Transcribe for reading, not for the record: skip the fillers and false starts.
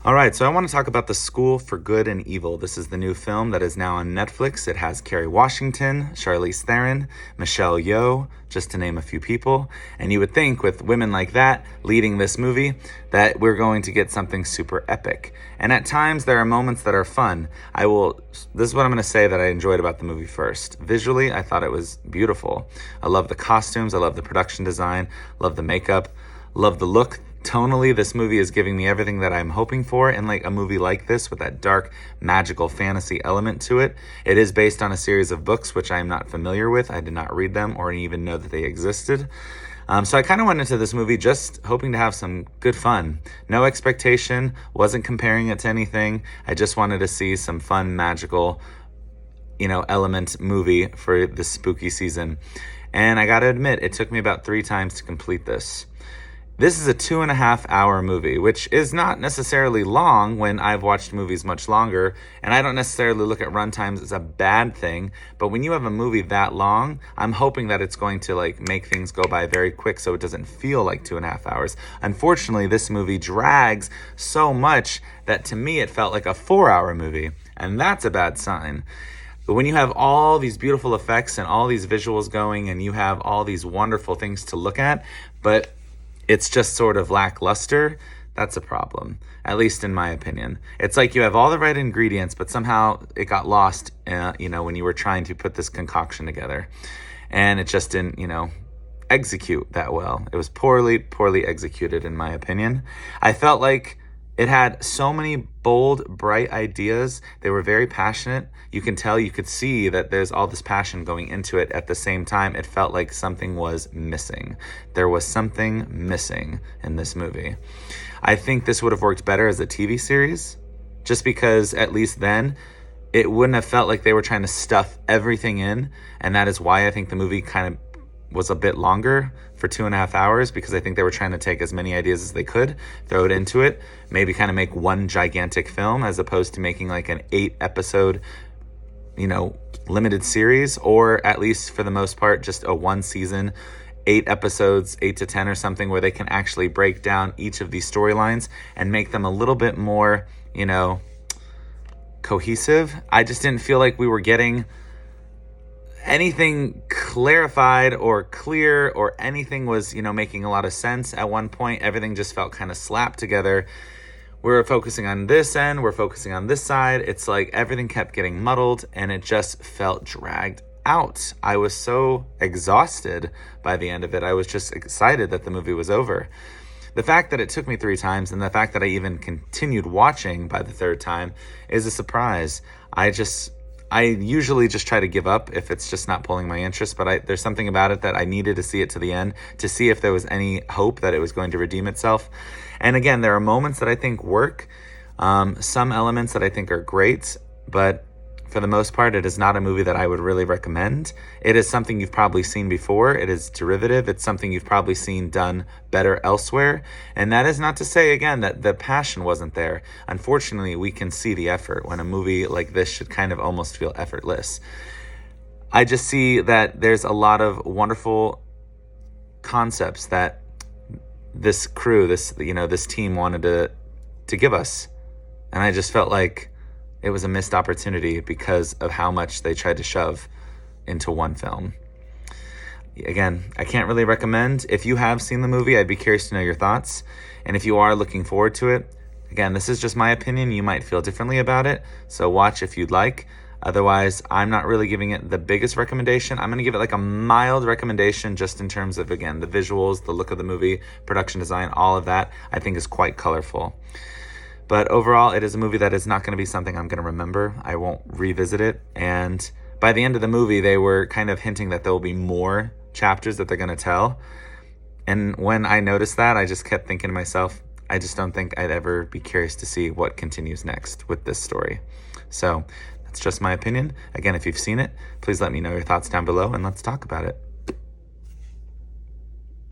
All right, so I want to talk about The School for Good and Evil. This is the new film that is now on Netflix. It has Kerry Washington, Charlize Theron, Michelle Yeoh, just to name a few people. And you would think with women like that leading this movie that we're going to get something super epic. And at times there are moments that are fun. This is what I'm going to say that I enjoyed about the movie first. Visually, I thought it was beautiful. I love the costumes, I love the production design, love the makeup, love the look. Tonally, this movie is giving me everything that I'm hoping for in like a movie like this with that dark, magical fantasy element to it. It is based on a series of books, which I am not familiar with. I did not read them or even know that they existed. So I kind of went into this movie just hoping to have some good fun. No expectation, wasn't comparing it to anything. I just wanted to see some fun, magical, element movie for the spooky season. And I gotta admit, it took me about 3 times to complete this. This is a 2.5-hour movie, which is not necessarily long when I've watched movies much longer, and I don't necessarily look at runtimes as a bad thing, but when you have a movie that long, I'm hoping that it's going to make things go by very quick so it doesn't feel like 2.5 hours. Unfortunately, this movie drags so much that to me it felt like a 4-hour movie, and that's a bad sign. But when you have all these beautiful effects and all these visuals going and you have all these wonderful things to look at, but it's just sort of lackluster, that's a problem, at least in my opinion. It's like you have all the right ingredients, but somehow it got lost, when you were trying to put this concoction together. And it just didn't, execute that well. It was poorly executed, in my opinion. I felt like it had so many bold, bright ideas. They were very passionate. You could see that there's all this passion going into it. At the same time, it felt like something was missing. There was something missing in this movie. I think this would have worked better as a TV series, just because at least then it wouldn't have felt like they were trying to stuff everything in. And that is why I think the movie kind of was a bit longer for 2.5 hours, because I think they were trying to take as many ideas as they could, throw it into it, maybe kind of make one gigantic film as opposed to making like an 8-episode, limited series, or at least for the most part, just a 1 season, 8 episodes, 8 to 10 or something, where they can actually break down each of these storylines and make them a little bit more, cohesive. I just didn't feel like we were getting anything clarified or clear, or anything was, making a lot of sense. At one point, everything just felt kind of slapped together. We're focusing on this end, we're focusing on this side. It's like everything kept getting muddled and it just felt dragged out. I was so exhausted by the end of it. I was just excited that the movie was over. The fact that it took me 3 times and the fact that I even continued watching by the 3rd time is a surprise. I usually just try to give up if it's just not pulling my interest, but there's something about it that I needed to see it to the end to see if there was any hope that it was going to redeem itself. And again, there are moments that I think work, some elements that I think are great, but for the most part, it is not a movie that I would really recommend. It is something you've probably seen before. It is derivative. It's something you've probably seen done better elsewhere. And that is not to say, again, that the passion wasn't there. Unfortunately, we can see the effort when a movie like this should kind of almost feel effortless. I just see that there's a lot of wonderful concepts that this crew, this team wanted to give us. And I just felt like it was a missed opportunity because of how much they tried to shove into one film. Again, I can't really recommend. If you have seen the movie, I'd be curious to know your thoughts. And if you are looking forward to it, again, this is just my opinion. You might feel differently about it, so watch if you'd like. Otherwise, I'm not really giving it the biggest recommendation. I'm going to give it like a mild recommendation just in terms of, again, the visuals, the look of the movie, production design, all of that I think is quite colorful. But overall, it is a movie that is not going to be something I'm going to remember. I won't revisit it. And by the end of the movie, they were kind of hinting that there will be more chapters that they're going to tell. And when I noticed that, I just kept thinking to myself, I just don't think I'd ever be curious to see what continues next with this story. So that's just my opinion. Again, if you've seen it, please let me know your thoughts down below and let's talk about it.